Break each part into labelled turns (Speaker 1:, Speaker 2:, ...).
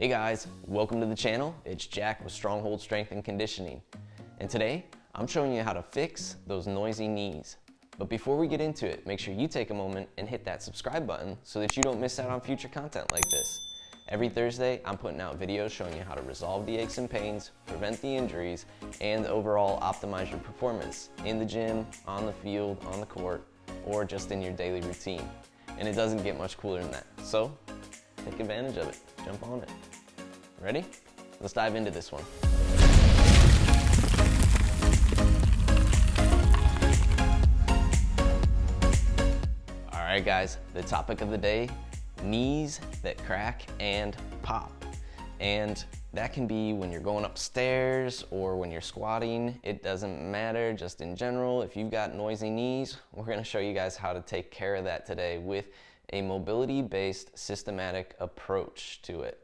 Speaker 1: Hey guys, welcome to the channel. It's Jack with Stronghold Strength and Conditioning. And today, I'm showing you how to fix those noisy knees. But before we get into it, make sure you take a moment and hit that subscribe button so that you don't miss out on future content like this. Every Thursday, I'm putting out videos showing you how to resolve the aches and pains, prevent the injuries, and overall optimize your performance in the gym, on the field, on the court, or just in your daily routine. And it doesn't get much cooler than that. So, take advantage of it. Jump on it. Ready? Let's dive into this one. All right, guys, the topic of the day, knees that crack and pop. And that can be when you're going upstairs or when you're squatting. It doesn't matter, just in general. If you've got noisy knees, we're gonna show you guys how to take care of that today with a mobility-based systematic approach to it.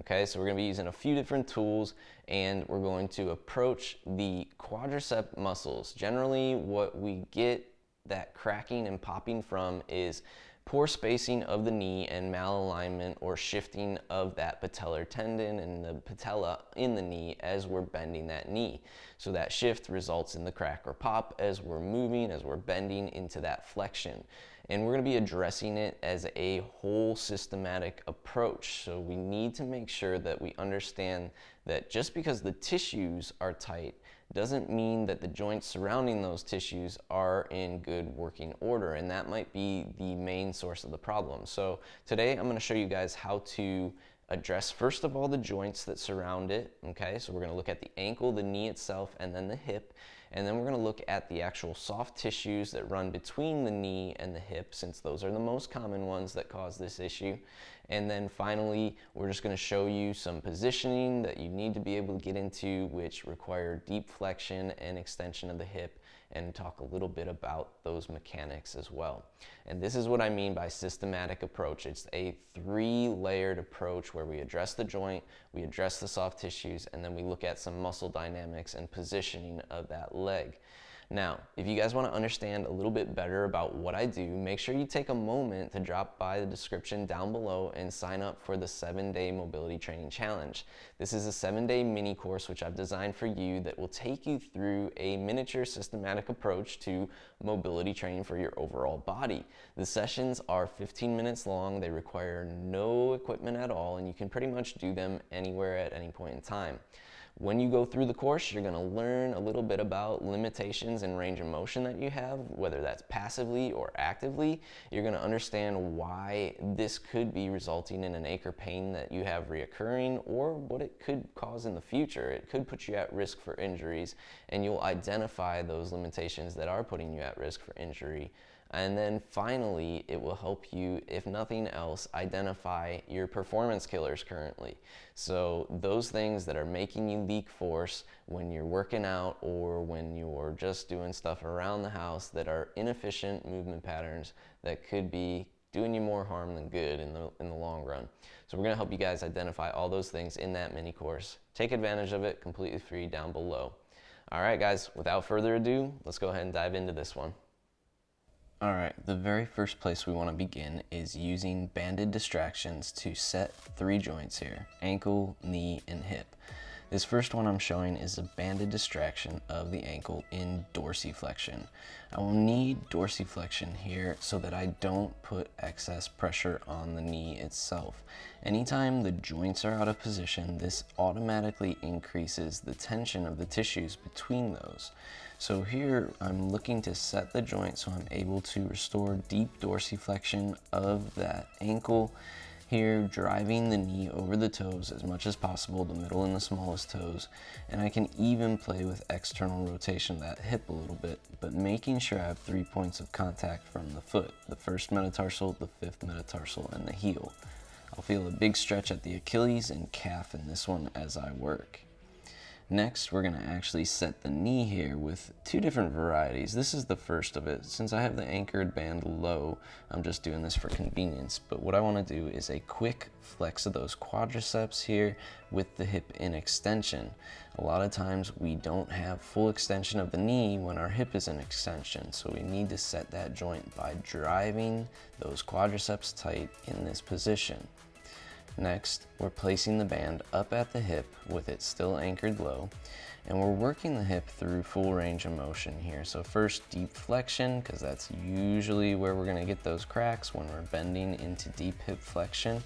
Speaker 1: Okay, so we're gonna be using a few different tools and we're going to approach the quadricep muscles. Generally, what we get that cracking and popping from is poor spacing of the knee and malalignment or shifting of that patellar tendon and the patella in the knee as we're bending that knee. So that shift results in the crack or pop as we're moving, as we're bending into that flexion. And we're going to be addressing it as a whole systematic approach. So we need to make sure that we understand that just because the tissues are tight doesn't mean that the joints surrounding those tissues are in good working order, and that might be the main source of the problem. So today I'm going to show you guys how to address first of all the joints that surround it. Okay, so we're going to look at the ankle, the knee itself, and then the hip, and then we're going to look at the actual soft tissues that run between the knee and the hip, since those are the most common ones that cause this issue. And then finally, we're just going to show you some positioning that you need to be able to get into, which require deep flexion and extension of the hip, and talk a little bit about those mechanics as well. And this is what I mean by systematic approach. It's a three-layered approach where we address the joint, we address the soft tissues, and then we look at some muscle dynamics and positioning of that leg. Now, if you guys want to understand a little bit better about what I do, make sure you take a moment to drop by the description down below and sign up for the 7-day mobility training challenge. This is a 7-day mini course which I've designed for you that will take you through a miniature systematic approach to mobility training for your overall body. The sessions are 15 minutes long, they require no equipment at all, and you can pretty much do them anywhere at any point in time. When you go through the course, you're going to learn a little bit about limitations in range of motion that you have, whether that's passively or actively. You're going to understand why this could be resulting in an ache or pain that you have reoccurring, or what it could cause in the future. It could put you at risk for injuries, and you'll identify those limitations that are putting you at risk for injury. And then finally, it will help you, if nothing else, identify your performance killers currently. So those things that are making you leak force when you're working out or when you're just doing stuff around the house that are inefficient movement patterns that could be doing you more harm than good in the long run. So we're gonna help you guys identify all those things in that mini course. Take advantage of it, completely free, down below. All right, guys, without further ado, let's go ahead and dive into this one. All right, the very first place we want to begin is using banded distractions to set 3 joints here: ankle, knee, and hip. This first one I'm showing is a banded distraction of the ankle in dorsiflexion. I will need dorsiflexion here so that I don't put excess pressure on the knee itself. Anytime the joints are out of position, this automatically increases the tension of the tissues between those. So here I'm looking to set the joint so I'm able to restore deep dorsiflexion of that ankle. Here, driving the knee over the toes as much as possible, the middle and the smallest toes, and I can even play with external rotation of that hip a little bit, but making sure I have 3 points of contact from the foot: the first metatarsal, the fifth metatarsal, and the heel. I'll feel a big stretch at the Achilles and calf in this one as I work. Next, we're going to actually set the knee here with 2 different varieties. This is the first of it. Since I have the anchored band low, I'm just doing this for convenience. But what I want to do is a quick flex of those quadriceps here with the hip in extension. A lot of times we don't have full extension of the knee when our hip is in extension, so we need to set that joint by driving those quadriceps tight in this position. Next, we're placing the band up at the hip with it still anchored low, and we're working the hip through full range of motion here. So first, deep flexion, because that's usually where we're gonna get those cracks when we're bending into deep hip flexion.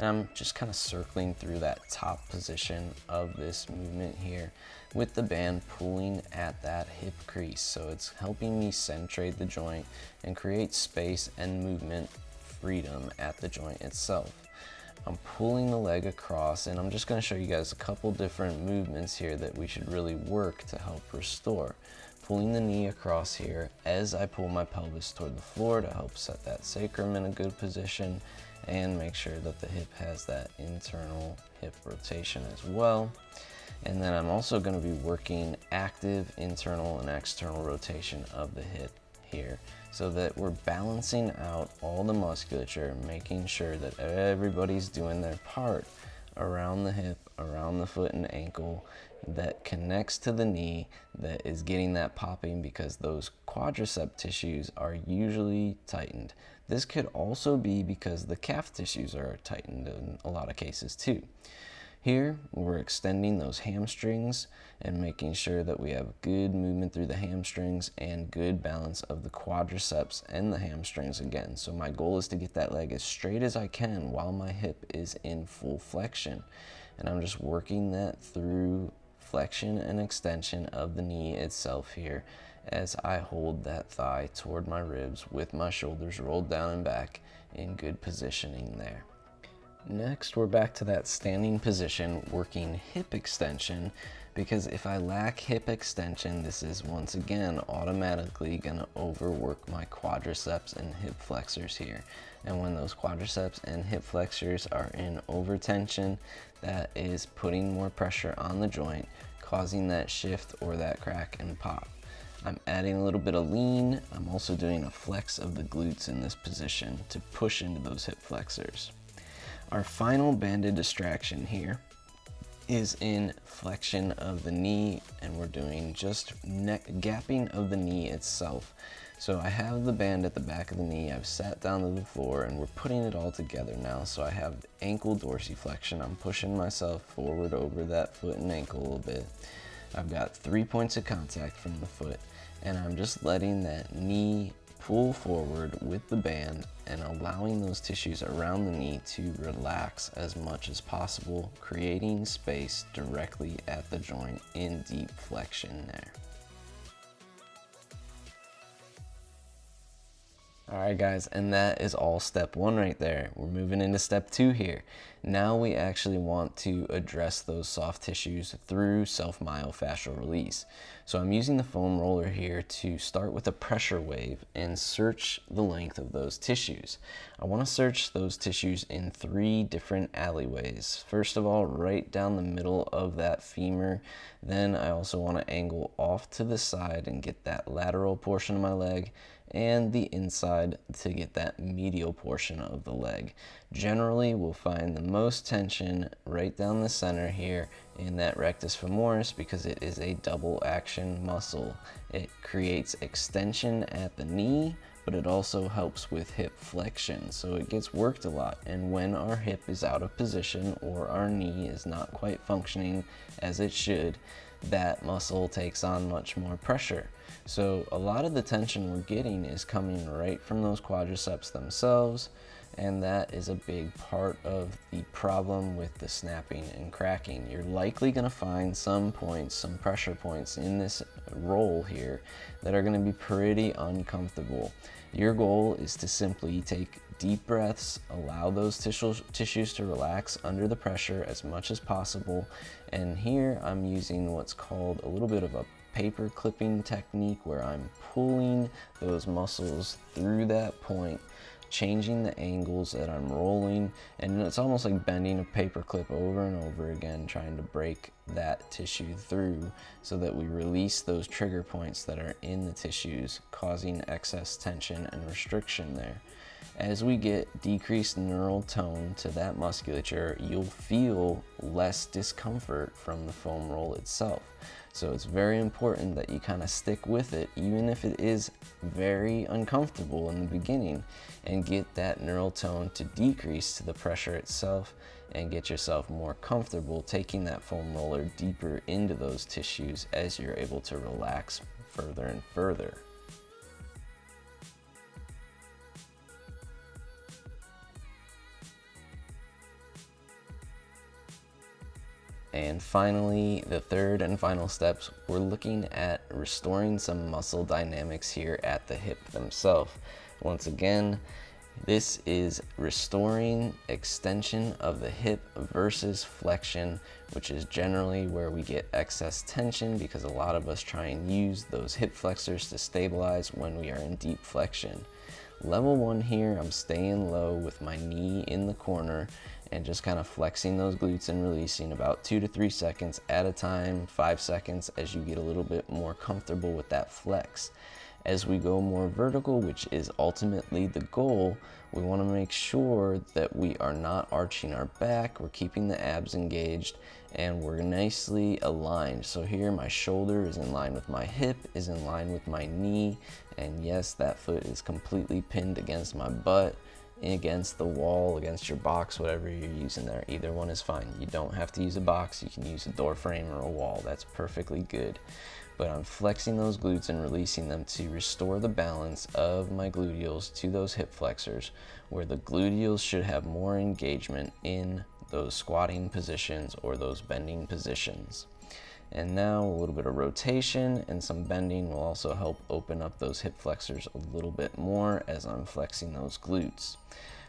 Speaker 1: And I'm just kind of circling through that top position of this movement here with the band pulling at that hip crease. So it's helping me centrate the joint and create space and movement freedom at the joint itself. I'm pulling the leg across, and I'm just going to show you guys a couple different movements here that we should really work to help restore. Pulling the knee across here as I pull my pelvis toward the floor to help set that sacrum in a good position and make sure that the hip has that internal hip rotation as well. And then I'm also going to be working active internal and external rotation of the hip here, so that we're balancing out all the musculature, making sure that everybody's doing their part around the hip, around the foot and ankle that connects to the knee, that is getting that popping, because those quadricep tissues are usually tightened. This could also be because the calf tissues are tightened in a lot of cases too. Here, we're extending those hamstrings and making sure that we have good movement through the hamstrings and good balance of the quadriceps and the hamstrings again. So my goal is to get that leg as straight as I can while my hip is in full flexion. And I'm just working that through flexion and extension of the knee itself here as I hold that thigh toward my ribs with my shoulders rolled down and back in good positioning there. Next, we're back to that standing position, working hip extension, because if I lack hip extension, this is once again automatically gonna overwork my quadriceps and hip flexors here. And when those quadriceps and hip flexors are in overtension, that is putting more pressure on the joint, causing that shift or that crack and pop. I'm adding a little bit of lean. I'm also doing a flex of the glutes in this position to push into those hip flexors. Our final banded distraction here is in flexion of the knee, and we're doing just neck gapping of the knee itself. So I have the band at the back of the knee, I've sat down to the floor, and we're putting it all together now. So I have ankle dorsiflexion, I'm pushing myself forward over that foot and ankle a little bit. I've got 3 points of contact from the foot, and I'm just letting that knee pull forward with the band and allowing those tissues around the knee to relax as much as possible, creating space directly at the joint in deep flexion there. All right guys, and that is all step one right there. We're moving into step two here. Now we actually want to address those soft tissues through self-myofascial release. So I'm using the foam roller here to start with a pressure wave and search the length of those tissues. I want to search those tissues in 3 different alleyways. First of all, right down the middle of that femur. Then I also want to angle off to the side and get that lateral portion of my leg, and the inside to get that medial portion of the leg. Generally, we'll find the most tension right down the center here in that rectus femoris because it is a double action muscle. It creates extension at the knee, but it also helps with hip flexion, so it gets worked a lot. And when our hip is out of position or our knee is not quite functioning as it should, that muscle takes on much more pressure. So a lot of the tension we're getting is coming right from those quadriceps themselves, and that is a big part of the problem with the snapping and cracking. You're likely going to find some points, some pressure points in this roll here that are going to be pretty uncomfortable. Your goal is to simply take deep breaths, allow those tissues to relax under the pressure as much as possible. And here I'm using what's called a little bit of a paper clipping technique, where I'm pulling those muscles through that point, changing the angles that I'm rolling, and it's almost like bending a paper clip over and over again, trying to break that tissue through so that we release those trigger points that are in the tissues, causing excess tension and restriction there. As we get decreased neural tone to that musculature, you'll feel less discomfort from the foam roll itself. So it's very important that you kind of stick with it, even if it is very uncomfortable in the beginning, and get that neural tone to decrease to the pressure itself and get yourself more comfortable taking that foam roller deeper into those tissues as you're able to relax further and further. And finally, the third and final steps, we're looking at restoring some muscle dynamics here at the hip themselves. Once again, this is restoring extension of the hip versus flexion, which is generally where we get excess tension because a lot of us try and use those hip flexors to stabilize when we are in deep flexion. Level 1 here, I'm staying low with my knee in the corner and just kind of flexing those glutes and releasing about 2 to 3 seconds at a time, 5 seconds as you get a little bit more comfortable with that flex. As we go more vertical, which is ultimately the goal, we want to make sure that we are not arching our back, we're keeping the abs engaged, and we're nicely aligned. So here my shoulder is in line with my hip, is in line with my knee, and yes, that foot is completely pinned against my butt, against the wall, against your box, whatever you're using there. Either one is fine. You don't have to use a box, you can use a door frame or a wall. That's perfectly good. But I'm flexing those glutes and releasing them to restore the balance of my gluteals to those hip flexors, where the gluteals should have more engagement in those squatting positions or those bending positions. And now a little bit of rotation and some bending will also help open up those hip flexors a little bit more as I'm flexing those glutes.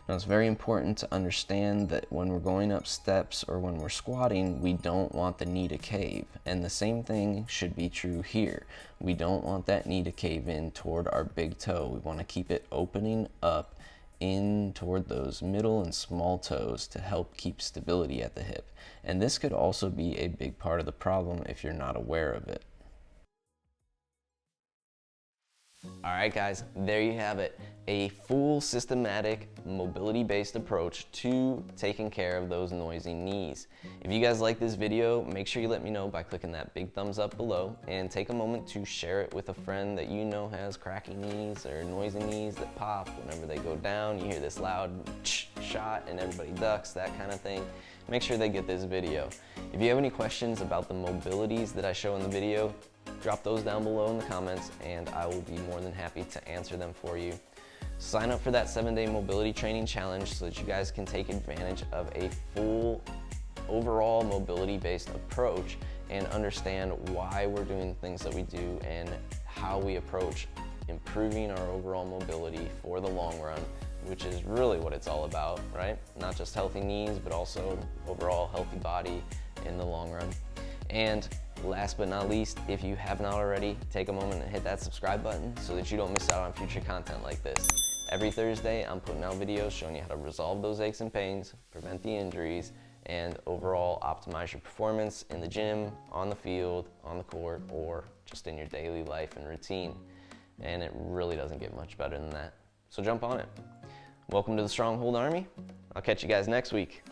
Speaker 1: Now it's very important to understand that when we're going up steps or when we're squatting, we don't want the knee to cave. And the same thing should be true here. We don't want that knee to cave in toward our big toe. We want to keep it opening up in toward those middle and small toes to help keep stability at the hip. And this could also be a big part of the problem if you're not aware of it. All right, guys, there you have it. A full systematic mobility-based approach to taking care of those noisy knees. If you guys like this video, make sure you let me know by clicking that big thumbs up below and take a moment to share it with a friend that you know has cracky knees or noisy knees that pop whenever they go down. You hear this loud shot and everybody ducks, that kind of thing. Make sure they get this video. If you have any questions about the mobilities that I show in the video, drop those down below in the comments and I will be more than happy to answer them for you. Sign up for that 7-day mobility training challenge so that you guys can take advantage of a full overall mobility-based approach and understand why we're doing the things that we do and how we approach improving our overall mobility for the long run, which is really what it's all about, right? Not just healthy knees, but also overall healthy body in the long run. And last but not least, if you have not already, take a moment and hit that subscribe button so that you don't miss out on future content like this. Every Thursday, I'm putting out videos showing you how to resolve those aches and pains, prevent the injuries, and overall optimize your performance in the gym, on the field, on the court, or just in your daily life and routine. And it really doesn't get much better than that. So jump on it. Welcome to the Stronghold Army. I'll catch you guys next week.